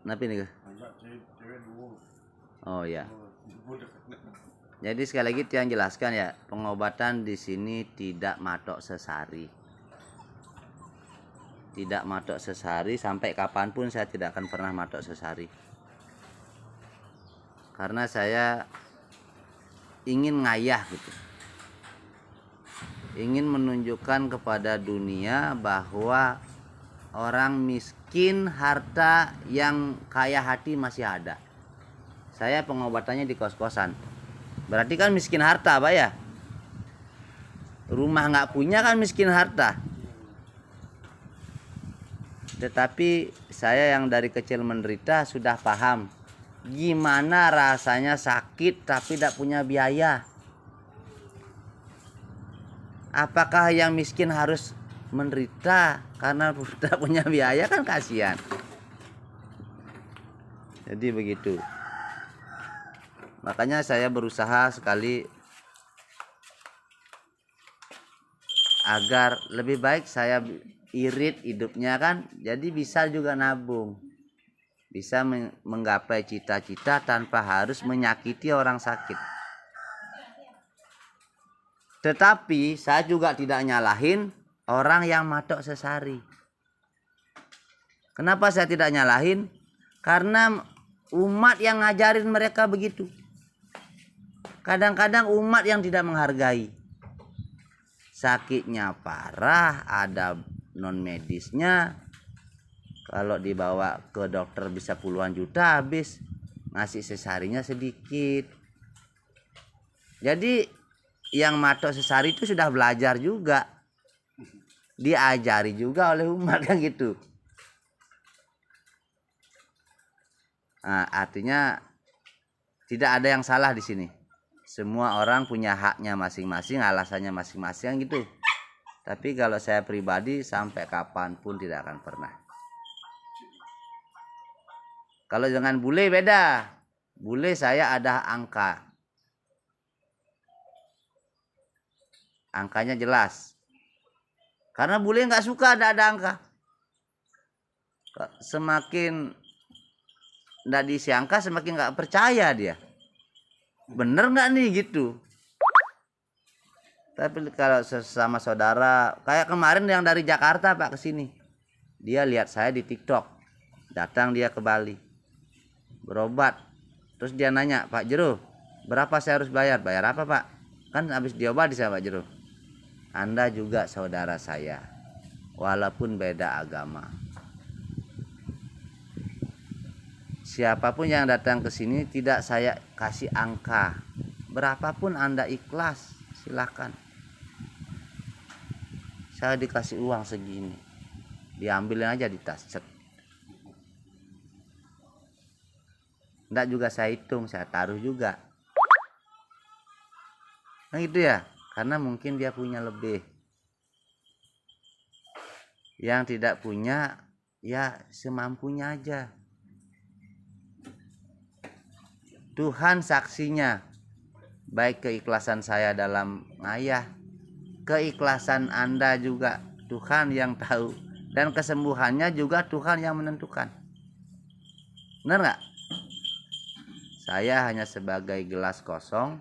Kenapa ini? Oh ya. Jadi sekali lagi Tiang jelaskan ya, pengobatan di sini tidak matok sesari. Tidak matok sesari, sampai kapanpun saya tidak akan pernah matok sesari. Karena saya ingin ngayah gitu. Ingin menunjukkan kepada dunia bahwa orang miskin harta yang kaya hati masih ada. Saya pengobatannya di kos-kosan. Berarti kan miskin harta, Pak ya? Rumah nggak punya kan miskin harta. Tetapi saya yang dari kecil menderita sudah paham gimana rasanya sakit tapi tidak punya biaya. Apakah yang miskin harus menderita karena tidak punya biaya? Kan kasihan. Jadi begitu. Makanya saya berusaha sekali agar lebih baik saya irit hidupnya kan, jadi bisa juga nabung, bisa menggapai cita-cita tanpa harus menyakiti orang sakit. Tetapi saya juga tidak nyalahin orang yang matok sesari. Kenapa saya tidak nyalahin? Karena umat yang ngajarin mereka begitu. Kadang-kadang umat yang tidak menghargai. Sakitnya parah, ada non medisnya. Kalau dibawa ke dokter bisa puluhan juta habis. Ngasih sesarinya sedikit. Jadi yang matok sesari itu sudah belajar juga. Diajari juga oleh umat kan gitu. Nah, artinya tidak ada yang salah di sini. Semua orang punya haknya masing-masing, alasannya masing-masing gitu. Tapi kalau saya pribadi sampai kapanpun tidak akan pernah. Kalau dengan bule beda. Bule saya ada angka. Angkanya jelas. Karena bule nggak suka ada angka. Semakin nggak diisi angka semakin nggak percaya dia. Bener nggak nih gitu. Tapi kalau sesama saudara, kayak kemarin yang dari Jakarta Pak ke sini, dia lihat saya di TikTok, datang dia ke Bali berobat, terus dia nanya, Pak Jero, berapa saya harus bayar? Bayar apa Pak? Kan habis diobati sama Pak Jero. Anda juga saudara saya, walaupun beda agama. Siapapun yang datang ke sini tidak saya kasih angka. Berapapun Anda ikhlas, silakan. Saya dikasih uang segini. Diambilin aja di tas. Enggak juga saya hitung, saya taruh juga. Nah gitu ya. Karena mungkin dia punya lebih. Yang tidak punya, ya semampunya aja. Tuhan saksinya, baik keikhlasan saya dalam ngayah, keikhlasan Anda juga Tuhan yang tahu, dan kesembuhannya juga Tuhan yang menentukan. Benar nggak? Saya hanya sebagai gelas kosong.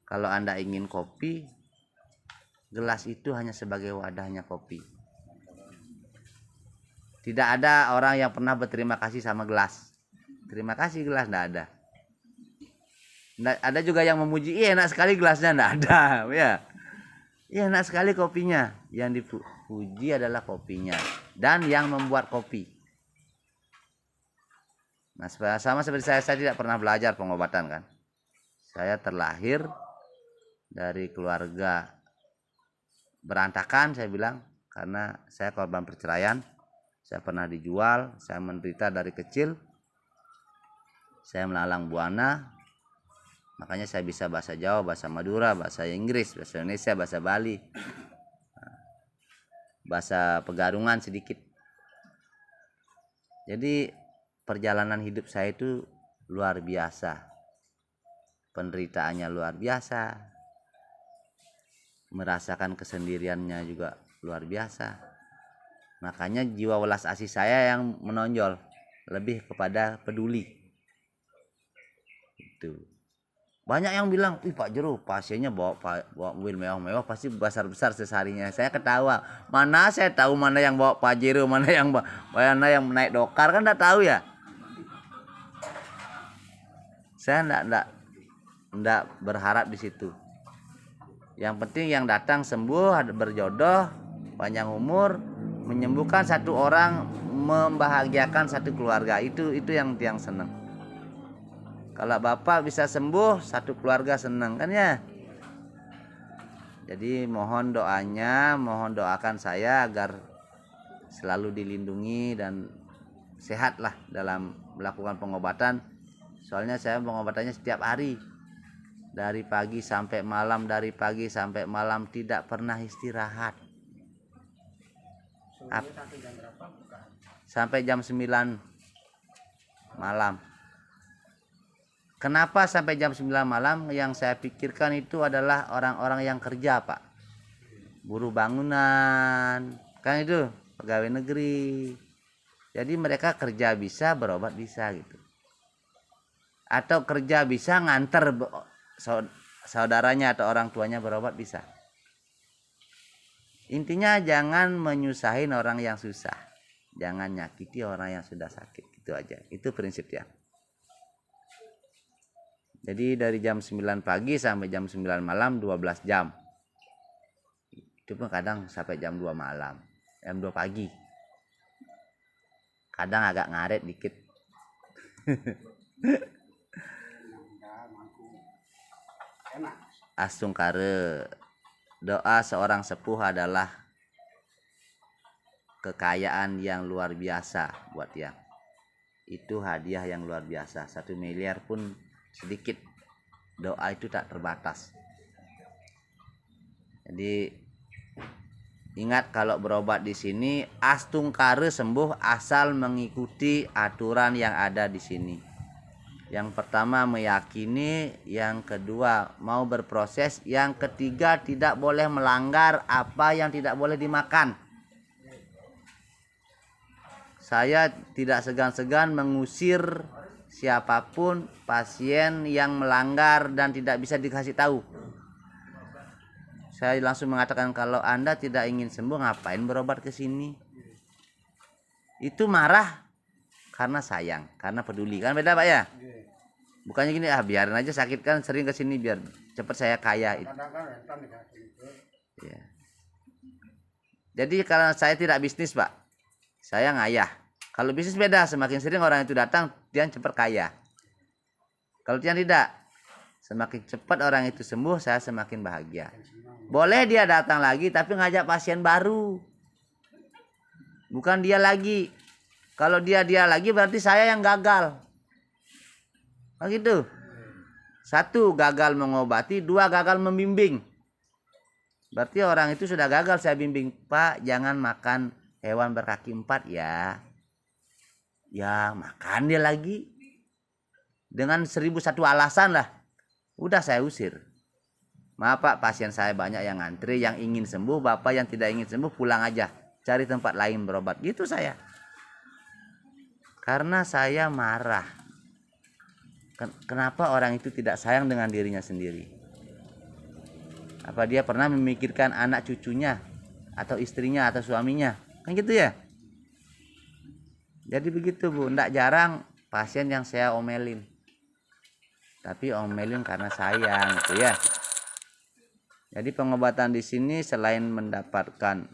Kalau Anda ingin kopi, gelas itu hanya sebagai wadahnya kopi. Tidak ada orang yang pernah berterima kasih sama gelas. Terima kasih gelas, enggak ada. Nggak ada juga yang memuji, iya enak sekali gelasnya, enggak ada, ya. Iya enak sekali kopinya. Yang dipuji adalah kopinya dan yang membuat kopi. Nah, sama seperti saya tidak pernah belajar pengobatan kan. Saya terlahir dari keluarga berantakan, saya bilang, karena saya korban perceraian. Saya pernah dijual, saya menderita dari kecil. Saya melalang buana, makanya saya bisa bahasa Jawa, bahasa Madura, bahasa Inggris, bahasa Indonesia, bahasa Bali, bahasa Pegarungan sedikit. Jadi perjalanan hidup saya itu luar biasa, penderitaannya luar biasa, merasakan kesendiriannya juga luar biasa. Makanya jiwa welas asih saya yang menonjol, lebih kepada peduli. Itu. Banyak yang bilang, "Ih Pak Jero, pasiennya bawa mobil mewah-mewah pasti besar-besar seharinya." Saya ketawa. Mana saya tahu mana yang bawa Pajero, mana yang naik dokar, kan enggak tahu ya. Saya enggak berharap di situ. Yang penting yang datang sembuh, berjodoh, panjang umur, menyembuhkan satu orang, membahagiakan satu keluarga. Itu yang senang. Kalau Bapak bisa sembuh, satu keluarga senang kan ya. Jadi mohon doanya, mohon doakan saya agar selalu dilindungi dan sehatlah dalam melakukan pengobatan. Soalnya saya pengobatannya setiap hari. Dari pagi sampai malam, tidak pernah istirahat. Sampai jam 9 malam. Kenapa sampai jam 9 malam? Yang saya pikirkan itu adalah orang-orang yang kerja, Pak. Buruh bangunan, kan itu pegawai negeri. Jadi mereka kerja bisa, berobat bisa gitu. Atau kerja bisa nganter saudaranya atau orang tuanya berobat bisa. Intinya jangan menyusahin orang yang susah. Jangan nyakiti orang yang sudah sakit. Gitu aja. Itu prinsipnya. Jadi dari jam 9 pagi sampai jam 9 malam 12 jam. Itu pun kadang sampai jam 2 malam. Jam 2 pagi. Kadang agak ngaret dikit. Astungkare. Doa seorang sepuh adalah kekayaan yang luar biasa buat dia. Itu hadiah yang luar biasa. 1 miliar pun sedikit. Doa itu tak terbatas. Jadi ingat kalau berobat di sini astungkare sembuh asal mengikuti aturan yang ada di sini. Yang pertama meyakini, yang kedua mau berproses, yang ketiga tidak boleh melanggar apa yang tidak boleh dimakan. Saya tidak segan-segan mengusir siapapun pasien yang melanggar dan tidak bisa dikasih tahu. Saya langsung mengatakan kalau Anda tidak ingin sembuh ngapain berobat ke sini? Itu marah karena sayang, karena peduli. Kan beda Pak ya? Bukannya gini, biarin aja sakit kan sering ke sini biar cepat saya kaya. Ya. Jadi kalau saya tidak bisnis Pak, saya ngayah. Kalau bisnis beda, semakin sering orang itu datang, dia cepat kaya. Kalau dia tidak, semakin cepat orang itu sembuh, saya semakin bahagia. Boleh dia datang lagi, tapi ngajak pasien baru. Bukan dia lagi. Kalau dia lagi, berarti saya yang gagal. Begitu. 1, gagal mengobati, 2, gagal membimbing. Berarti orang itu sudah gagal saya bimbing. Pak, jangan makan hewan berkaki 4 ya. Ya makan dia lagi. Dengan 1001 alasan lah. Udah saya usir. Maaf Pak, pasien saya banyak yang ngantri, yang ingin sembuh. Bapak yang tidak ingin sembuh pulang aja. Cari tempat lain berobat. Gitu saya. Karena saya marah. Kenapa orang itu tidak sayang dengan dirinya sendiri? Apa dia pernah memikirkan anak cucunya? Atau istrinya atau suaminya? Kan gitu ya? Jadi begitu Bu, enggak jarang pasien yang saya omelin. Tapi omelin karena sayang gitu ya. Jadi pengobatan di sini selain mendapatkan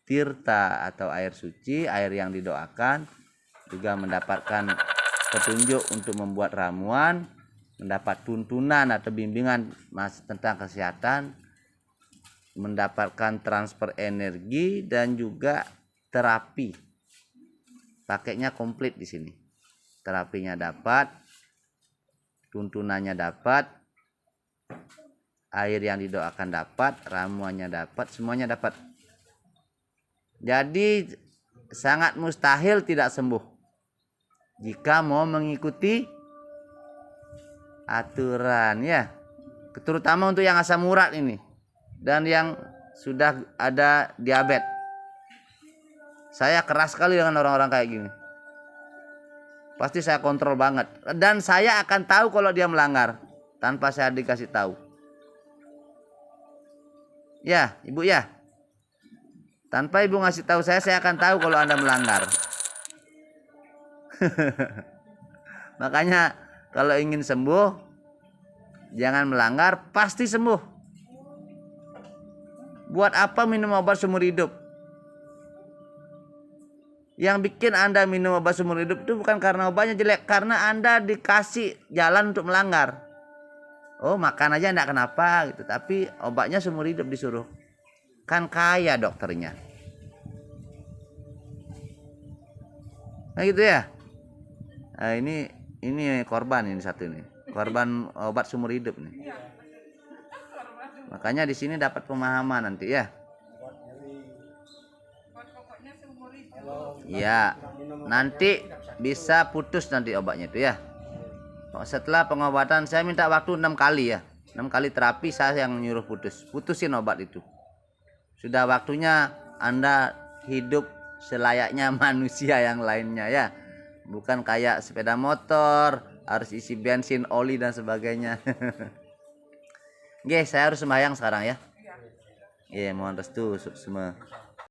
tirta atau air suci, air yang didoakan, juga mendapatkan petunjuk untuk membuat ramuan, mendapat tuntunan atau bimbingan tentang kesehatan, mendapatkan transfer energi dan juga terapi. Paketnya komplit di sini. Terapinya dapat, tuntunannya dapat, air yang didoakan dapat, ramuannya dapat, semuanya dapat. Jadi sangat mustahil tidak sembuh jika mau mengikuti aturan ya. Terutama untuk yang asam urat ini dan yang sudah ada diabetes. Saya keras sekali dengan orang-orang kayak gini. Pasti saya kontrol banget. Dan saya akan tahu kalau dia melanggar tanpa saya dikasih tahu. Ya, Ibu ya. Tanpa Ibu ngasih tahu saya akan tahu kalau Anda melanggar. Makanya kalau ingin sembuh, jangan melanggar, pasti sembuh. Buat apa minum obat seumur hidup? Yang bikin Anda minum obat seumur hidup itu bukan karena obatnya jelek, karena Anda dikasih jalan untuk melanggar. Oh, makan aja enggak kenapa gitu, tapi obatnya seumur hidup disuruh. Kan kaya dokternya. Nah gitu ya. Nah, ini korban ini satu ini. Korban obat seumur hidup nih. Makanya di sini dapat pemahaman nanti ya. Ya, nanti bisa putus nanti obatnya itu ya. Setelah pengobatan saya minta waktu 6 kali ya. 6 kali terapi saya yang nyuruh putusin obat itu. Sudah waktunya Anda hidup selayaknya manusia yang lainnya ya. Bukan kayak sepeda motor, harus isi bensin, oli dan sebagainya. Oke, saya harus sembahyang sekarang ya. Iya, mohon restu semua.